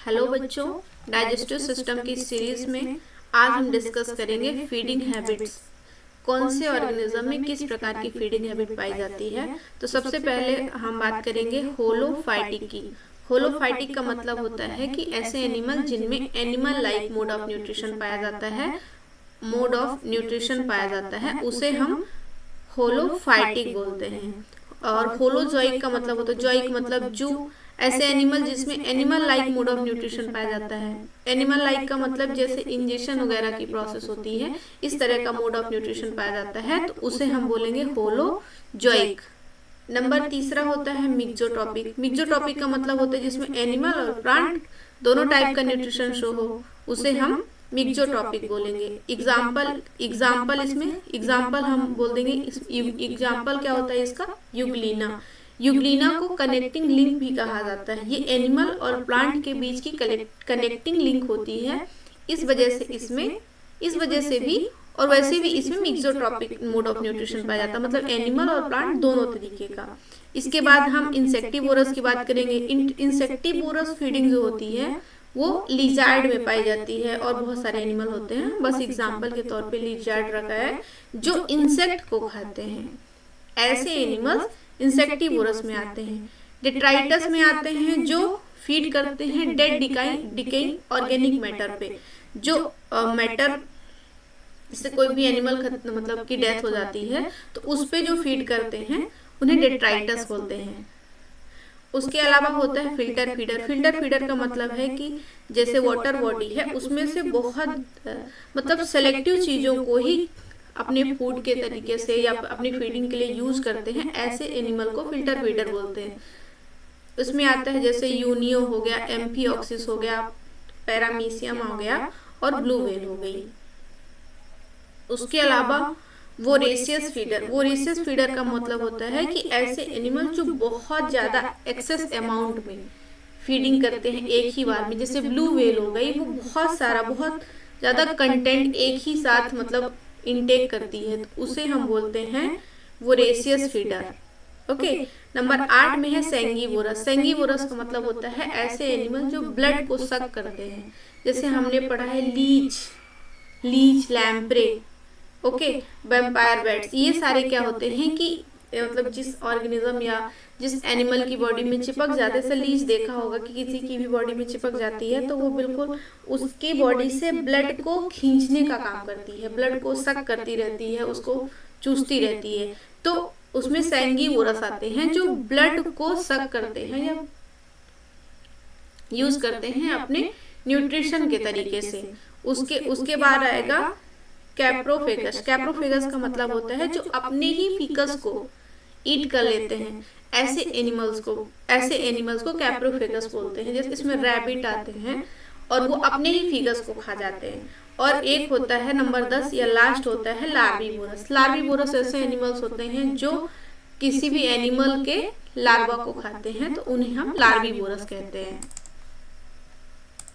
Hello बच्चों, digestive system की series में आज हम डिस्कस करेंगे फीडिंग हैबिट्स। कौन से ऑर्गेनिज्म में किस प्रकार की फीडिंग हैबिट पाई जाती है। तो सबसे पहले हम बात करेंगे होलोफाइटिक की। होलोफाइटिक का मतलब होता है कि ऐसे एनिमल जिनमें animal like mode of nutrition पाया जाता है, उसे हम होलोफाइटिक बोलते हैं। और होलोजोइक का मतलब होता है, जोइक मतलब जू, ऐसे एनिमल जिसमें animal like mode of nutrition पाया जाता है। एनिमल लाइक का मतलब जैसे इंजेक्शन वगैरह की प्रोसेस होती है, इस तरह का मोड ऑफ न्यूट्रिशन पाया जाता है, तो उसे हम बोलेंगे होलोजोइक। नंबर तीसरा होता है मिक्सोट्रॉपिक। मिक्सोट्रॉपिक का मतलब होता है जिसमें एनिमल और प्लांट दोनों टाइप का न्यूट्रिशन शो हो, उसे हम मिक्सोट्रॉपिक बोलेंगे। एग्जाम्पल हम बोल देंगे। एग्जाम्पल क्या होता है इसका? यूग्लिना। यूग्लिना को कनेक्टिंग लिंक भी कहा जाता है। ये एनिमल और प्लांट के बीच की कनेक्टिंग लिंक होती है। इस वजह से भी और वैसे भी इसमें मिक्सोट्रॉपिक मोड ऑफ न्यूट्रिशन पाया जाता है, मतलब एनिमल और प्लांट दोनों तरीके का। इसके बाद हम इंसेक्टिवोरस की बात करेंगे। इंसेक्टिवोरस फीडिंग जो होती है वो लिजार्ड में पाई जाती है, और बहुत सारे एनिमल होते हैं, बस एग्जाम्पल के तौर पे लिजार्ड रखा है, जो इंसेक्ट को खाते हैं। ऐसे एनिमल्स इंसेक्टिवोरस में आते हैं। डेट्राइटस में आते हैं, जो फीड करते हैं डेड डिकेइंग ऑर्गेनिक मैटर पे। जो मैटर से कोई भी एनिमल मतलब की डेथ हो जाती है, तो उस पे जो फीड करते हैं उन्हें डेट्राइटस बोलते हैं। उसके अलावा होता है फिल्टर फीडर। फिल्टर फीडर का मतलब है कि जैसे वाटर बॉडी है, उसमें से बहुत मतलब सेलेक्टिव चीजों को ही अपने फूड के तरीके से या अपनी फीडिंग के लिए यूज करते हैं, ऐसे एनिमल को फिल्टर फीडर बोलते हैं। उसमें आता है जैसे यूनियो हो गया, एम्फिऑक्सिस हो गया, पैरामीशियम हो गया और ब्लू व्हेल हो गई। उसके अलावा वोरेशियस फीडर का मतलब होता है कि ऐसे एनिमल जो बहुत ज्यादा एक्सेस अमाउंट में फीडिंग करते हैं एक ही बार में। जैसे ब्लू व्हेल हो गई, वो बहुत ज्यादा कंटेंट एक ही साथ मतलब इनटेक करती है, तो उसे हम बोलते हैं वोरेशियस फीडर। ओके। नंबर 8 में है सेंगीवोरस। सेंगीवोरस का मतलब होता है ऐसे एनिमल जो ब्लड को सक करते हैं। जैसे हमने पढ़ा है leech, lamprey, okay, vampire bats. ये सारे क्या होते हैं कि मतलब जिस ऑर्गेनिज्म या जिस एनिमल की बॉडी में चिपक जाते हैं, लीच देखा होगा कि किसी की भी बॉडी में चिपक जाती है, तो वो बिल्कुल उसकी बॉडी से ब्लड को खींचने का काम करती है, ब्लड को सक करती रहती है, उसको चूसती रहती है। तो उसमें सेंगीवोरस आते हैं जो ब्लड को सक करते हैं या यूज करते हैं अपने न्यूट्रिशन के तरीके से। उसके बाद आएगा कैप्रोफेगस। कैप्रोफेगस का मतलब होता है जो अपने ही फीकस को ईट कर लेते हैं। ऐसे एनिमल्स को कैप्रोफेगस बोलते हैं। जैसे इसमें रैबिट आते हैं और वो अपने ही फीकस को खा जाते हैं। और एक होता है नंबर 10 या लास्ट होता है लार्वीवोरस। लार्वीवोरस ऐसे एनिमल्स होते हैं जो किसी भी एनिमल के लार्वा को खाते हैं, तो उन्हें हम लार्वीवोरस कहते हैं।